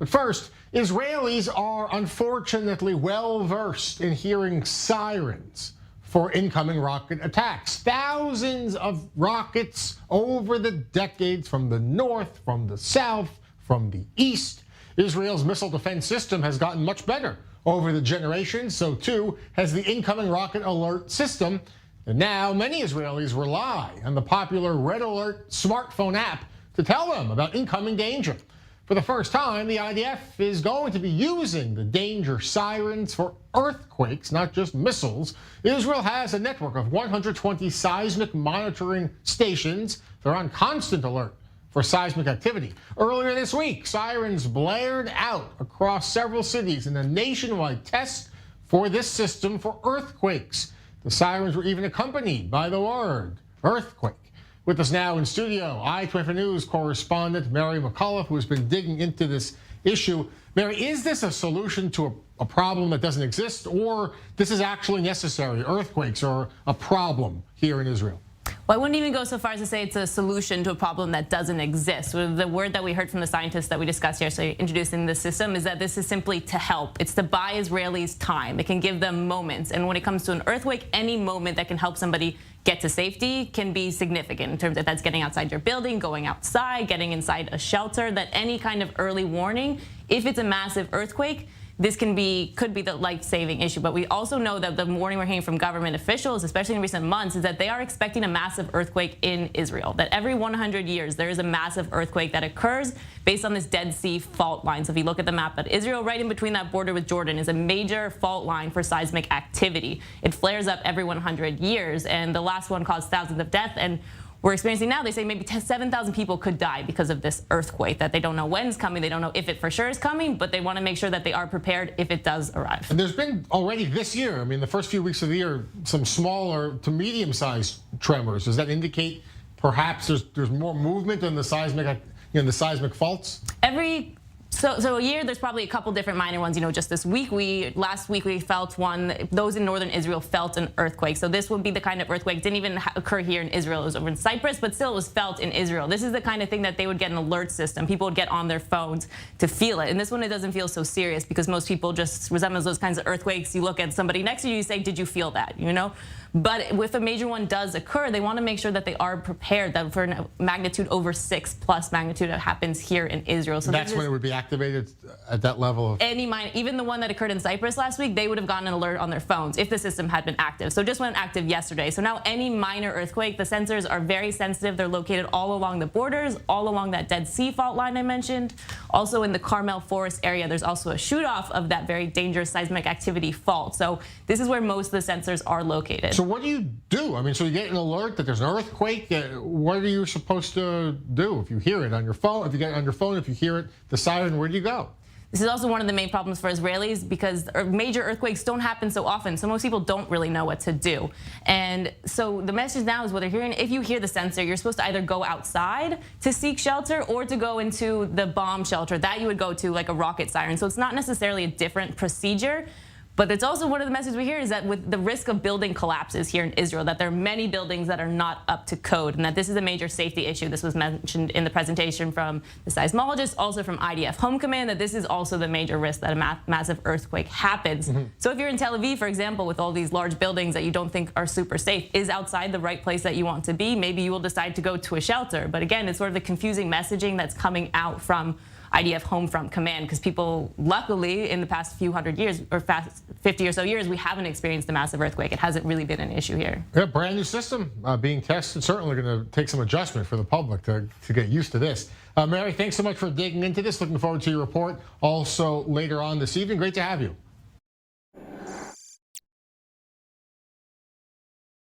But first, Israelis are unfortunately well versed in hearing sirens for incoming rocket attacks. Thousands of rockets over the decades from the north, from the south, from the east. Israel's missile defense system has gotten much better over the generations. So too has the incoming rocket alert system. And now many Israelis rely on the popular Red Alert smartphone app to tell them about incoming danger. For the first time, the IDF is going to be using the danger sirens for earthquakes, not just missiles. Israel has a network of 120 seismic monitoring stations. They're on constant alert for seismic activity. Earlier this week, sirens blared out across several cities in a nationwide test for this system for earthquakes. The sirens were even accompanied by the word earthquake. With us now in studio, I-24 News correspondent Mary McAuliffe, who has been digging into this issue. Mary, is this a solution to a problem that doesn't exist, or this is actually necessary? Earthquakes are a problem here in Israel. Well, I wouldn't even go so far as to say it's a solution to a problem that doesn't exist. The word that we heard from the scientists that we discussed yesterday introducing the system is that this is simply to help. It's to buy Israelis time. It can give them moments. And when it comes to an earthquake, any moment that can help somebody get to safety can be significant in terms of that's getting outside your building, going outside, getting inside a shelter, that any kind of early warning, if it's a massive earthquake, this could be the life-saving issue. But we also know that the warning we're hearing from government officials, especially in recent months, is that they are expecting a massive earthquake in Israel. That every 100 years, there is a massive earthquake that occurs based on this Dead Sea fault line. So if you look at the map, that Israel, right in between that border with Jordan, is a major fault line for seismic activity. It flares up every 100 years, and the last one caused thousands of deaths. And we're experiencing now, they say maybe 7,000 people could die because of this earthquake, that they don't know when it's coming, they don't know if it for sure is coming, but they want to make sure that they are prepared if it does arrive. And there's been already this year, I mean, the first few weeks of the year, some smaller to medium-sized tremors. Does that indicate perhaps there's more movement in the seismic faults? So a year, there's probably a couple different minor ones. Just this week, last week we felt one. Those in northern Israel felt an earthquake. So this would be the kind of earthquake. It didn't even occur here in Israel. It was over in Cyprus, but still it was felt in Israel. This is the kind of thing that they would get an alert system. People would get on their phones to feel it. And this one, it doesn't feel so serious because most people just resembles those kinds of earthquakes. You look at somebody next to you, you say, did you feel that? But if a major one does occur, they want to make sure that they are prepared, that for a magnitude over 6+ magnitude that happens here in Israel. So that's when it would be activated at that level? Even the one that occurred in Cyprus last week, they would have gotten an alert on their phones if the system had been active. So it just went active yesterday. So now any minor earthquake, the sensors are very sensitive. They're located all along the borders, all along that Dead Sea fault line I mentioned. Also in the Carmel Forest area, there's also a shoot-off of that very dangerous seismic activity fault. So this is where most of the sensors are located. So what do you do? I mean, so you get an alert that there's an earthquake. What are you supposed to do if you hear it on your phone? If you get it on your phone, if you hear it, the siren, where do you go? This is also one of the main problems for Israelis because major earthquakes don't happen so often, so most people don't really know what to do. And so the message now is what they're hearing. If you hear the sensor, you're supposed to either go outside to seek shelter or to go into the bomb shelter that you would go to, like a rocket siren. So it's not necessarily a different procedure. But it's also one of the messages we hear is that with the risk of building collapses here in Israel, that there are many buildings that are not up to code, and that this is a major safety issue. This was mentioned in the presentation from the seismologist, also from IDF Home Command, that this is also the major risk that a massive earthquake happens. So if you're in Tel Aviv, for example, with all these large buildings that you don't think are super safe, is outside the right place that you want to be? Maybe you will decide to go to a shelter. But again, it's sort of the confusing messaging that's coming out from IDF Home Front Command, because people, luckily, in the past few hundred years, or 50 or so years, we haven't experienced a massive earthquake. It hasn't really been an issue here. Yeah, brand new system being tested. Certainly going to take some adjustment for the public to get used to this. Mary, thanks so much for digging into this. Looking forward to your report also later on this evening. Great to have you.